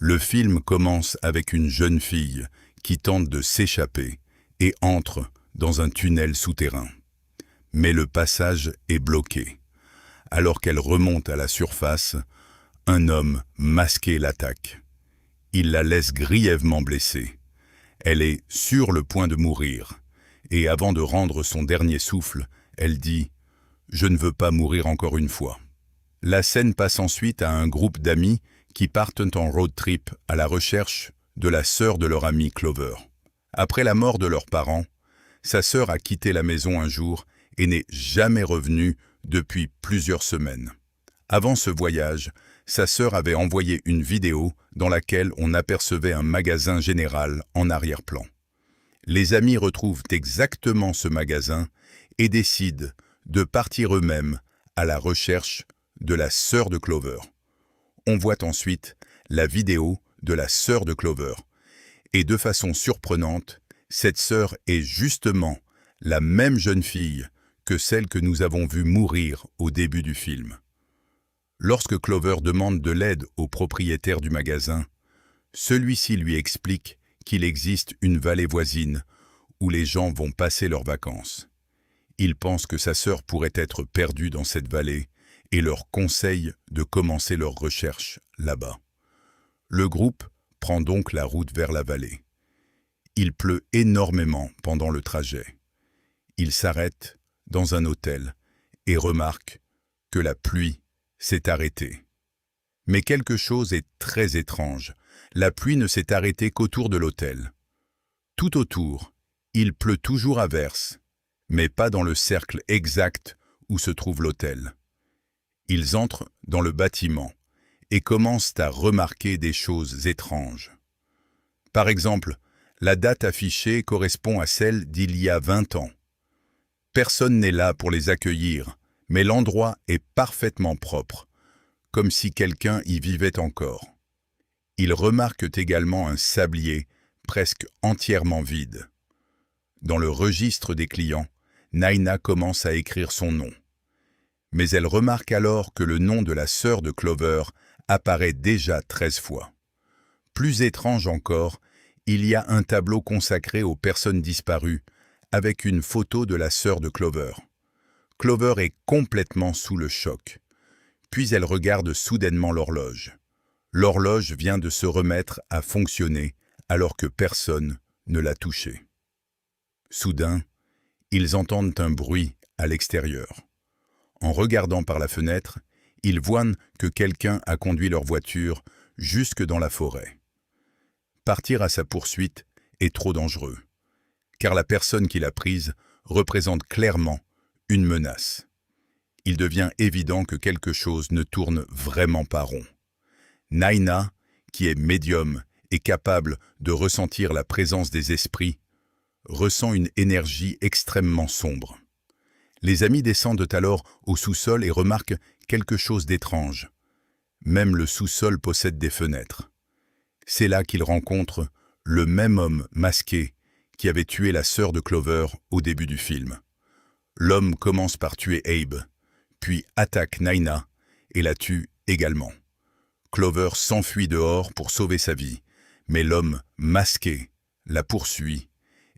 Le film commence avec une jeune fille qui tente de s'échapper et entre dans un tunnel souterrain. Mais le passage est bloqué. Alors qu'elle remonte à la surface, un homme masqué l'attaque. Il la laisse grièvement blessée. Elle est sur le point de mourir. Et avant de rendre son dernier souffle, elle dit « Je ne veux pas mourir encore une fois ». La scène passe ensuite à un groupe d'amis qui partent en road trip à la recherche de la sœur de leur amie Clover. Après la mort de leurs parents, sa sœur a quitté la maison un jour et n'est jamais revenue depuis plusieurs semaines. Avant ce voyage, sa sœur avait envoyé une vidéo dans laquelle on apercevait un magasin général en arrière-plan. Les amis retrouvent exactement ce magasin et décident de partir eux-mêmes à la recherche de la sœur de Clover. On voit ensuite la vidéo de la sœur de Clover. Et de façon surprenante, cette sœur est justement la même jeune fille que celle que nous avons vue mourir au début du film. Lorsque Clover demande de l'aide au propriétaire du magasin, celui-ci lui explique qu'il existe une vallée voisine où les gens vont passer leurs vacances. Il pense que sa sœur pourrait être perdue dans cette vallée et leur conseille de commencer leurs recherches là-bas. Le groupe prend donc la route vers la vallée. Il pleut énormément pendant le trajet. Ils s'arrêtent dans un hôtel et remarquent que la pluie s'est arrêtée. Mais quelque chose est très étrange. La pluie ne s'est arrêtée qu'autour de l'hôtel. Tout autour, il pleut toujours à verse, mais pas dans le cercle exact où se trouve l'hôtel. Ils entrent dans le bâtiment et commencent à remarquer des choses étranges. Par exemple, la date affichée correspond à celle d'il y a 20 ans. Personne n'est là pour les accueillir, mais l'endroit est parfaitement propre, comme si quelqu'un y vivait encore. Ils remarquent également un sablier presque entièrement vide. Dans le registre des clients, Naina commence à écrire son nom. Mais elle remarque alors que le nom de la sœur de Clover apparaît déjà 13 fois. Plus étrange encore, il y a un tableau consacré aux personnes disparues, avec une photo de la sœur de Clover. Clover est complètement sous le choc. Puis elle regarde soudainement l'horloge. L'horloge vient de se remettre à fonctionner alors que personne ne l'a touchée. Soudain, ils entendent un bruit à l'extérieur. En regardant par la fenêtre, ils voient que quelqu'un a conduit leur voiture jusque dans la forêt. Partir à sa poursuite est trop dangereux, car la personne qui l'a prise représente clairement une menace. Il devient évident que quelque chose ne tourne vraiment pas rond. Naina, qui est médium et capable de ressentir la présence des esprits, ressent une énergie extrêmement sombre. Les amis descendent alors au sous-sol et remarquent quelque chose d'étrange. Même le sous-sol possède des fenêtres. C'est là qu'ils rencontrent le même homme masqué qui avait tué la sœur de Clover au début du film. L'homme commence par tuer Abe, puis attaque Naina et la tue également. Clover s'enfuit dehors pour sauver sa vie, mais l'homme masqué la poursuit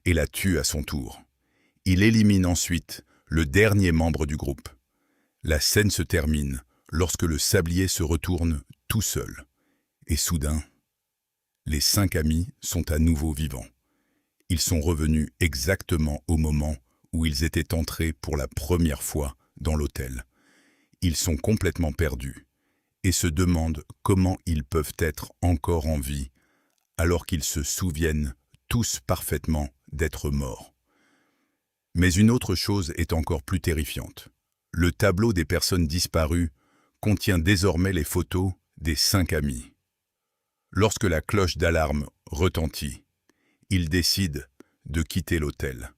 et la tue à son tour. Il élimine ensuite le dernier membre du groupe. La scène se termine lorsque le sablier se retourne tout seul. Et soudain, les 5 amis sont à nouveau vivants. Ils sont revenus exactement au moment où ils étaient entrés pour la première fois dans l'hôtel. Ils sont complètement perdus et se demandent comment ils peuvent être encore en vie alors qu'ils se souviennent tous parfaitement d'être morts. Mais une autre chose est encore plus terrifiante. Le tableau des personnes disparues contient désormais les photos des 5 amis. Lorsque la cloche d'alarme retentit, ils décident de quitter l'hôtel.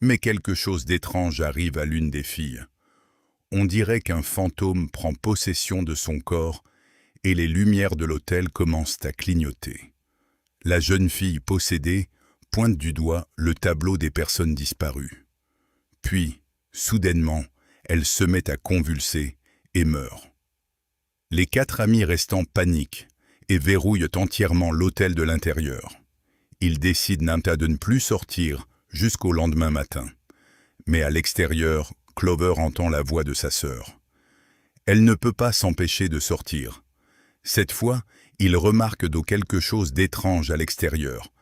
Mais quelque chose d'étrange arrive à l'une des filles. On dirait qu'un fantôme prend possession de son corps et les lumières de l'hôtel commencent à clignoter. La jeune fille possédée pointe du doigt le tableau des personnes disparues. Puis, soudainement, elle se met à convulser et meurt. Les 4 amis restants paniquent et verrouillent entièrement l'hôtel de l'intérieur. Ils décident de ne plus sortir jusqu'au lendemain matin. Mais à l'extérieur, Clover entend la voix de sa sœur. Elle ne peut pas s'empêcher de sortir. Cette fois, il remarque quelque chose d'étrange à l'extérieur.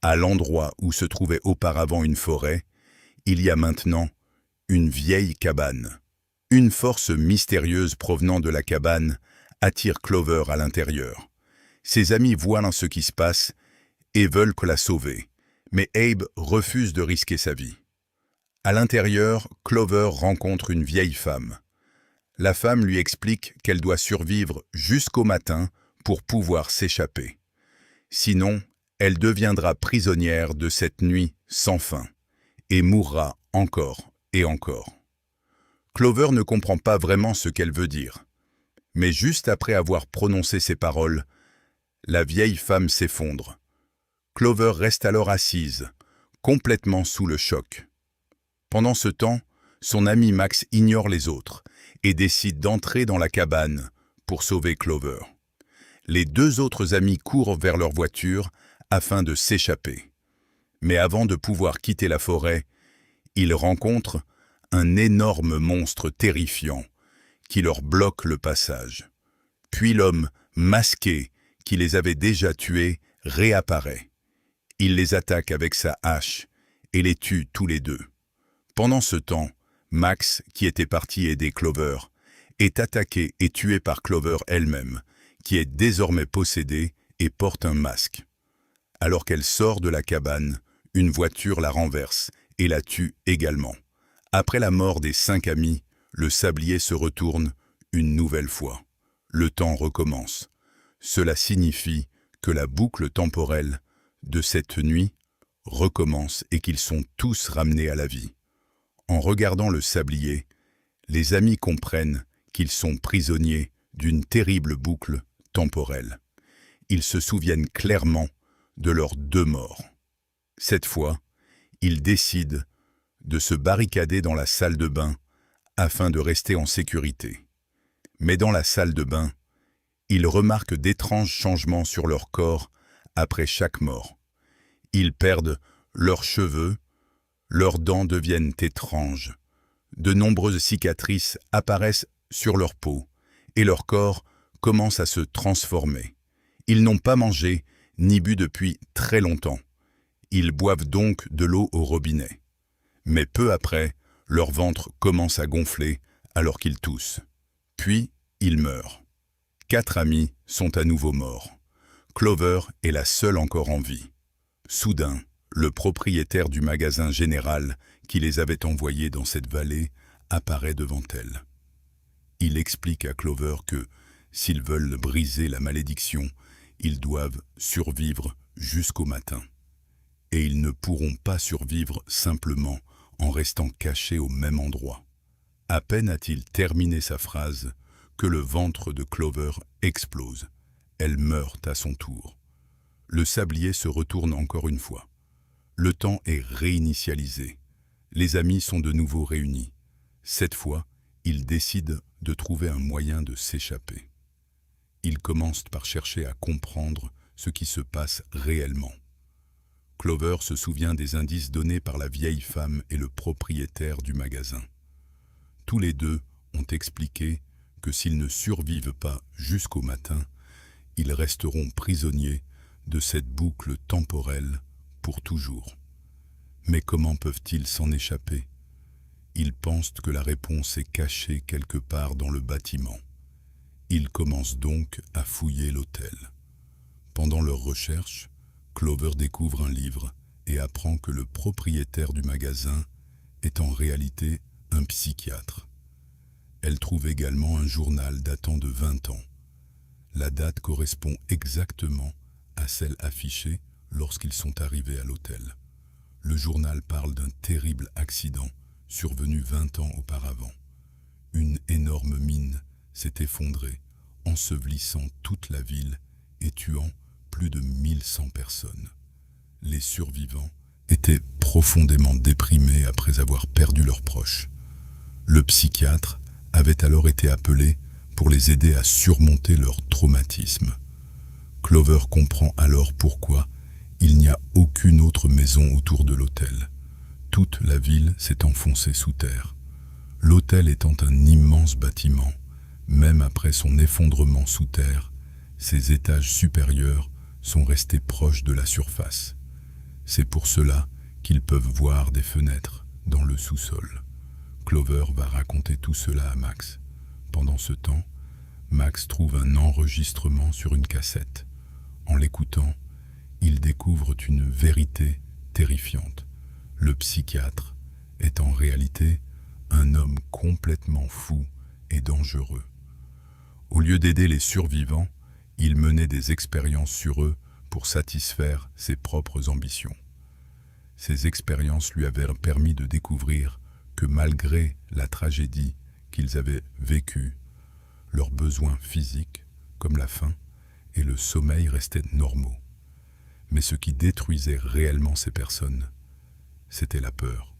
À l'endroit où se trouvait auparavant une forêt, il y a maintenant une vieille cabane. Une force mystérieuse provenant de la cabane attire Clover à l'intérieur. Ses amis voient ce qui se passe et veulent la sauver, mais Abe refuse de risquer sa vie. À l'intérieur, Clover rencontre une vieille femme. La femme lui explique qu'elle doit survivre jusqu'au matin pour pouvoir s'échapper. Sinon, elle deviendra prisonnière de cette nuit sans fin et mourra encore et encore. Clover ne comprend pas vraiment ce qu'elle veut dire. Mais juste après avoir prononcé ces paroles, la vieille femme s'effondre. Clover reste alors assise, complètement sous le choc. Pendant ce temps, son ami Max ignore les autres et décide d'entrer dans la cabane pour sauver Clover. Les deux autres amis courent vers leur voiture afin de s'échapper. Mais avant de pouvoir quitter la forêt, ils rencontrent un énorme monstre terrifiant qui leur bloque le passage. Puis l'homme masqué qui les avait déjà tués réapparaît. Il les attaque avec sa hache et les tue tous les deux. Pendant ce temps, Max, qui était parti aider Clover, est attaqué et tué par Clover elle-même, qui est désormais possédée et porte un masque. Alors qu'elle sort de la cabane, une voiture la renverse et la tue également. Après la mort des 5 amis, le sablier se retourne une nouvelle fois. Le temps recommence. Cela signifie que la boucle temporelle de cette nuit recommence et qu'ils sont tous ramenés à la vie. En regardant le sablier, les amis comprennent qu'ils sont prisonniers d'une terrible boucle temporelle. Ils se souviennent clairement de leurs 2 morts. Cette fois, ils décident de se barricader dans la salle de bain afin de rester en sécurité. Mais dans la salle de bain, ils remarquent d'étranges changements sur leur corps après chaque mort. Ils perdent leurs cheveux, leurs dents deviennent étranges. De nombreuses cicatrices apparaissent sur leur peau et leur corps commence à se transformer. Ils n'ont pas mangé ni bu depuis très longtemps. Ils boivent donc de l'eau au robinet. Mais peu après, leur ventre commence à gonfler alors qu'ils toussent. Puis, ils meurent. 4 amis sont à nouveau morts. Clover est la seule encore en vie. Soudain, le propriétaire du magasin général qui les avait envoyés dans cette vallée apparaît devant elle. Il explique à Clover que, s'ils veulent briser la malédiction, ils doivent survivre jusqu'au matin. Et ils ne pourront pas survivre simplement en restant cachés au même endroit. À peine a-t-il terminé sa phrase que le ventre de Clover explose. Elle meurt à son tour. Le sablier se retourne encore une fois. Le temps est réinitialisé. Les amis sont de nouveau réunis. Cette fois, ils décident de trouver un moyen de s'échapper. Ils commencent par chercher à comprendre ce qui se passe réellement. Clover se souvient des indices donnés par la vieille femme et le propriétaire du magasin. Tous les deux ont expliqué que s'ils ne survivent pas jusqu'au matin, ils resteront prisonniers de cette boucle temporelle pour toujours. Mais comment peuvent-ils s'en échapper? Ils pensent que la réponse est cachée quelque part dans le bâtiment. Ils commencent donc à fouiller l'hôtel. Pendant leurs recherches, Clover découvre un livre et apprend que le propriétaire du magasin est en réalité un psychiatre. Elle trouve également un journal datant de 20 ans. La date correspond exactement à celle affichée lorsqu'ils sont arrivés à l'hôtel. Le journal parle d'un terrible accident survenu 20 ans auparavant. Une énorme mine s'est effondrée, ensevelissant toute la ville et tuant plus de 1100 personnes. Les survivants étaient profondément déprimés après avoir perdu leurs proches. Le psychiatre avait alors été appelé pour les aider à surmonter leur traumatisme. Clover comprend alors pourquoi il n'y a aucune autre maison autour de l'hôtel. Toute la ville s'est enfoncée sous terre. L'hôtel étant un immense bâtiment, même après son effondrement sous terre, ses étages supérieurs sont restés proches de la surface. C'est pour cela qu'ils peuvent voir des fenêtres dans le sous-sol. Clover va raconter tout cela à Max. Pendant ce temps, Max trouve un enregistrement sur une cassette. En l'écoutant, il découvre une vérité terrifiante. Le psychiatre est en réalité un homme complètement fou et dangereux. Au lieu d'aider les survivants, il menait des expériences sur eux pour satisfaire ses propres ambitions. Ces expériences lui avaient permis de découvrir que malgré la tragédie qu'ils avaient vécue, leurs besoins physiques, comme la faim et le sommeil, restaient normaux. Mais ce qui détruisait réellement ces personnes, c'était la peur.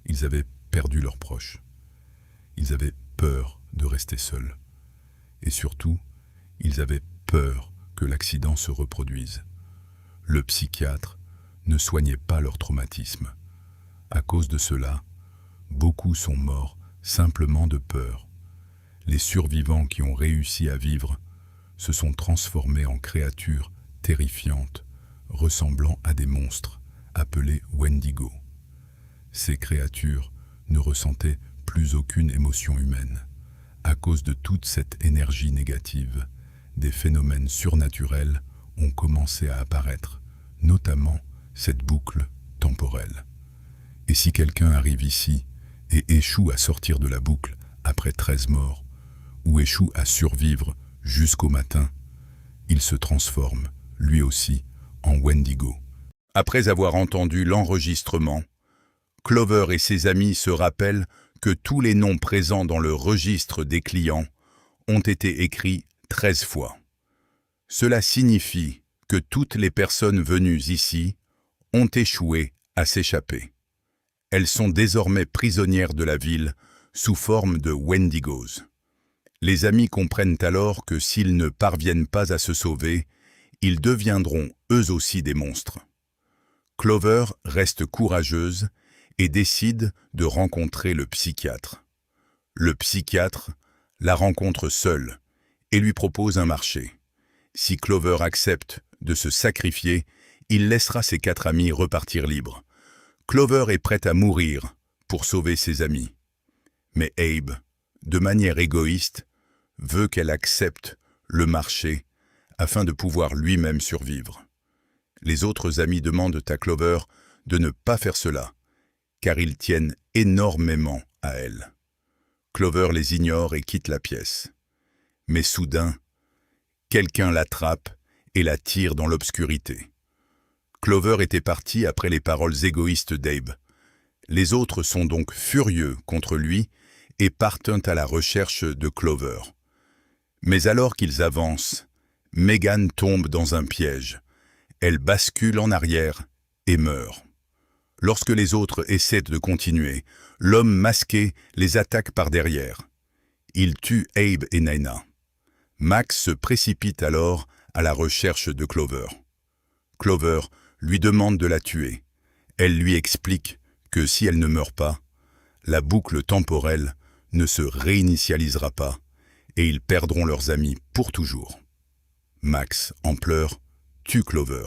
Ils avaient perdu leurs proches. Ils avaient peur de rester seuls. Et surtout, ils avaient peur que l'accident se reproduise. Le psychiatre ne soignait pas leur traumatisme. À cause de cela, beaucoup sont morts simplement de peur. Les survivants qui ont réussi à vivre se sont transformés en créatures terrifiantes, ressemblant à des monstres, appelés Wendigo. Ces créatures ne ressentaient plus aucune émotion humaine. À cause de toute cette énergie négative, des phénomènes surnaturels ont commencé à apparaître, notamment cette boucle temporelle. Et si quelqu'un arrive ici et échoue à sortir de la boucle après 13 morts, ou échoue à survivre jusqu'au matin, il se transforme, lui aussi, en Wendigo. Après avoir entendu l'enregistrement, Clover et ses amis se rappellent que tous les noms présents dans le registre des clients ont été écrits 13 fois. Cela signifie que toutes les personnes venues ici ont échoué à s'échapper. Elles sont désormais prisonnières de la ville sous forme de Wendigos. Les amis comprennent alors que s'ils ne parviennent pas à se sauver, ils deviendront eux aussi des monstres. Clover reste courageuse et décide de rencontrer le psychiatre. Le psychiatre la rencontre seule et lui propose un marché. Si Clover accepte de se sacrifier, il laissera ses 4 amis repartir libres. Clover est prête à mourir pour sauver ses amis. Mais Abe, de manière égoïste, veut qu'elle accepte le marché afin de pouvoir lui-même survivre. Les autres amis demandent à Clover de ne pas faire cela, car ils tiennent énormément à elle. Clover les ignore et quitte la pièce. Mais soudain, quelqu'un l'attrape et la tire dans l'obscurité. Clover était parti après les paroles égoïstes d'Abe. Les autres sont donc furieux contre lui et partent à la recherche de Clover. Mais alors qu'ils avancent, Megan tombe dans un piège. Elle bascule en arrière et meurt. Lorsque les autres essaient de continuer, l'homme masqué les attaque par derrière. Il tue Abe et Naina. Max se précipite alors à la recherche de Clover. Clover lui demande de la tuer. Elle lui explique que si elle ne meurt pas, la boucle temporelle ne se réinitialisera pas et ils perdront leurs amis pour toujours. Max, en pleurs, tue Clover.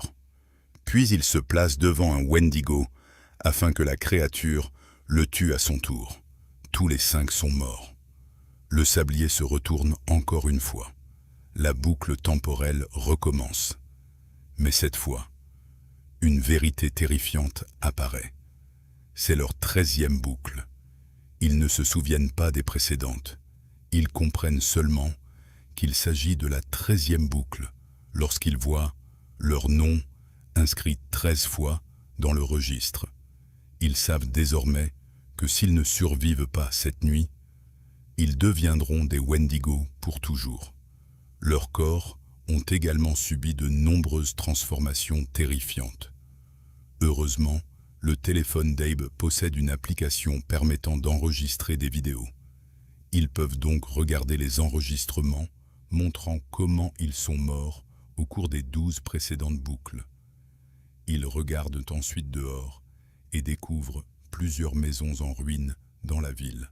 Puis il se place devant un Wendigo afin que la créature le tue à son tour. Tous les 5 sont morts. Le sablier se retourne encore une fois. La boucle temporelle recommence. Mais cette fois, une vérité terrifiante apparaît. C'est leur 13e boucle. Ils ne se souviennent pas des précédentes. Ils comprennent seulement qu'il s'agit de la 13e boucle lorsqu'ils voient leur nom inscrit 13 fois dans le registre. Ils savent désormais que s'ils ne survivent pas cette nuit, ils deviendront des Wendigo pour toujours. Leurs corps ont également subi de nombreuses transformations terrifiantes. Heureusement, le téléphone d'Abe possède une application permettant d'enregistrer des vidéos. Ils peuvent donc regarder les enregistrements montrant comment ils sont morts au cours des 12 précédentes boucles. Ils regardent ensuite dehors et découvrent plusieurs maisons en ruine dans la ville.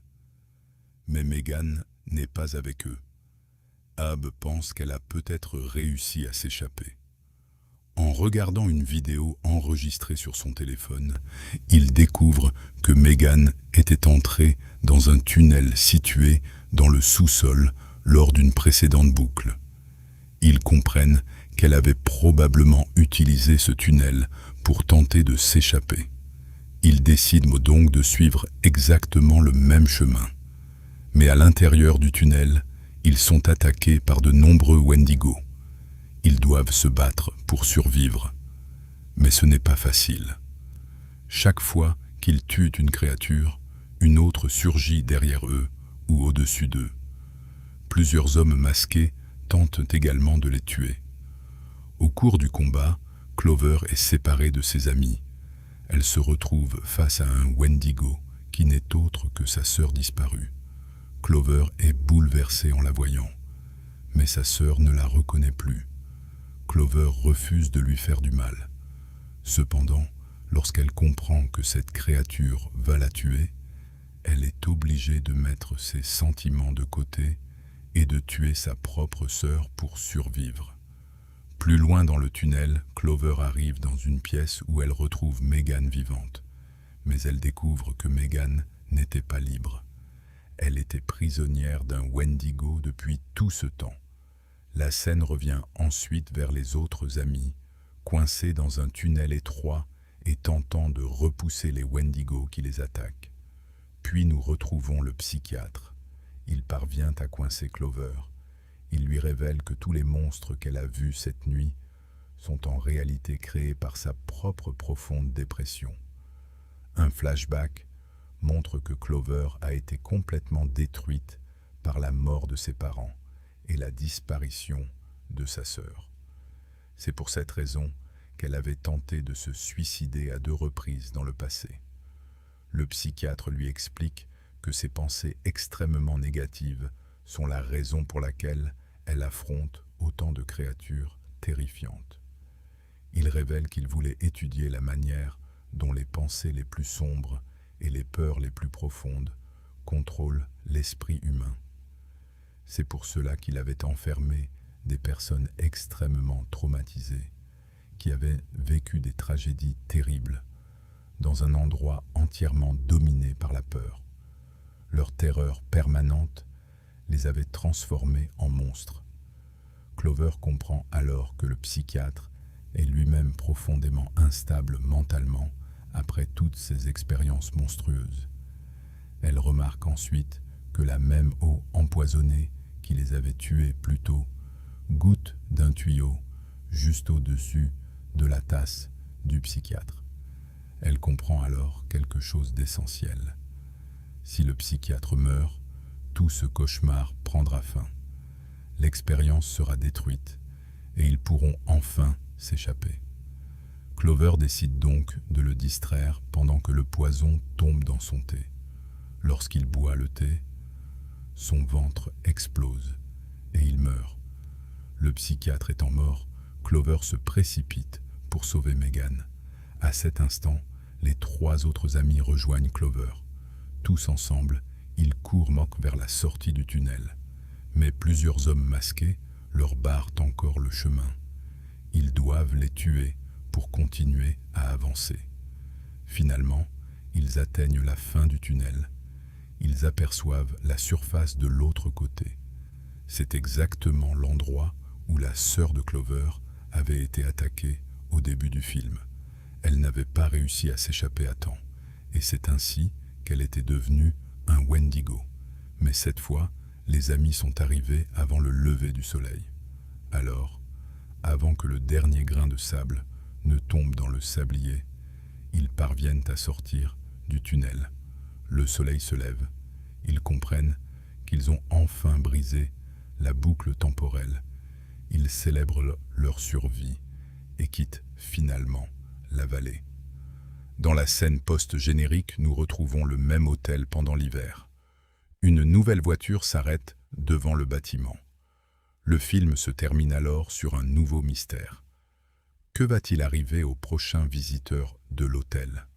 Mais Megan n'est pas avec eux. Ab pense qu'elle a peut-être réussi à s'échapper. En regardant une vidéo enregistrée sur son téléphone, il découvre que Megan était entrée dans un tunnel situé dans le sous-sol lors d'une précédente boucle. Ils comprennent qu'elle avait probablement utilisé ce tunnel pour tenter de s'échapper. Ils décident donc de suivre exactement le même chemin. Mais à l'intérieur du tunnel, ils sont attaqués par de nombreux Wendigo. Ils doivent se battre pour survivre. Mais ce n'est pas facile. Chaque fois qu'ils tuent une créature, une autre surgit derrière eux ou au-dessus d'eux. Plusieurs hommes masqués tentent également de les tuer. Au cours du combat, Clover est séparée de ses amis. Elle se retrouve face à un Wendigo qui n'est autre que sa sœur disparue. Clover est bouleversée en la voyant, mais sa sœur ne la reconnaît plus. Clover refuse de lui faire du mal. Cependant, lorsqu'elle comprend que cette créature va la tuer, elle est obligée de mettre ses sentiments de côté et de tuer sa propre sœur pour survivre. Plus loin dans le tunnel, Clover arrive dans une pièce où elle retrouve Megan vivante. Mais elle découvre que Megan n'était pas libre. Elle était prisonnière d'un Wendigo depuis tout ce temps. La scène revient ensuite vers les autres amis, coincés dans un tunnel étroit et tentant de repousser les Wendigo qui les attaquent. Puis nous retrouvons le psychiatre. Il parvient à coincer Clover. Il lui révèle que tous les monstres qu'elle a vus cette nuit sont en réalité créés par sa propre profonde dépression. Un flashback montre que Clover a été complètement détruite par la mort de ses parents et la disparition de sa sœur. C'est pour cette raison qu'elle avait tenté de se suicider à 2 reprises dans le passé. Le psychiatre lui explique que ses pensées extrêmement négatives sont la raison pour laquelle elle affronte autant de créatures terrifiantes. Il révèle qu'il voulait étudier la manière dont les pensées les plus sombres et les peurs les plus profondes contrôlent l'esprit humain. C'est pour cela qu'il avait enfermé des personnes extrêmement traumatisées, qui avaient vécu des tragédies terribles, dans un endroit entièrement dominé par la peur. Leur terreur permanente les avait transformés en monstres. Clover comprend alors que le psychiatre est lui-même profondément instable mentalement après toutes ces expériences monstrueuses. Elle remarque ensuite que la même eau empoisonnée qui les avait tués plus tôt goutte d'un tuyau juste au-dessus de la tasse du psychiatre. Elle comprend alors quelque chose d'essentiel. Si le psychiatre meurt, tout ce cauchemar prendra fin. L'expérience sera détruite et ils pourront enfin s'échapper. Clover décide donc de le distraire pendant que le poison tombe dans son thé. Lorsqu'il boit le thé, son ventre explose et il meurt. Le psychiatre étant mort, Clover se précipite pour sauver Megan. À cet instant, les 3 autres amis rejoignent Clover. Tous ensemble, ils courent vers la sortie du tunnel. Mais plusieurs hommes masqués leur barrent encore le chemin. Ils doivent les tuer pour continuer à avancer. Finalement, ils atteignent la fin du tunnel. Ils aperçoivent la surface de l'autre côté. C'est exactement l'endroit où la sœur de Clover avait été attaquée au début du film. Elle n'avait pas réussi à s'échapper à temps, et c'est ainsi qu'elle était devenue un Wendigo. Mais cette fois, les amis sont arrivés avant le lever du soleil. Alors, avant que le dernier grain de sable ne tombe dans le sablier, ils parviennent à sortir du tunnel. Le soleil se lève. Ils comprennent qu'ils ont enfin brisé la boucle temporelle. Ils célèbrent leur survie et quittent finalement la vallée. Dans la scène post-générique, nous retrouvons le même hôtel pendant l'hiver. Une nouvelle voiture s'arrête devant le bâtiment. Le film se termine alors sur un nouveau mystère. Que va-t-il arriver au prochain visiteur de l'hôtel ?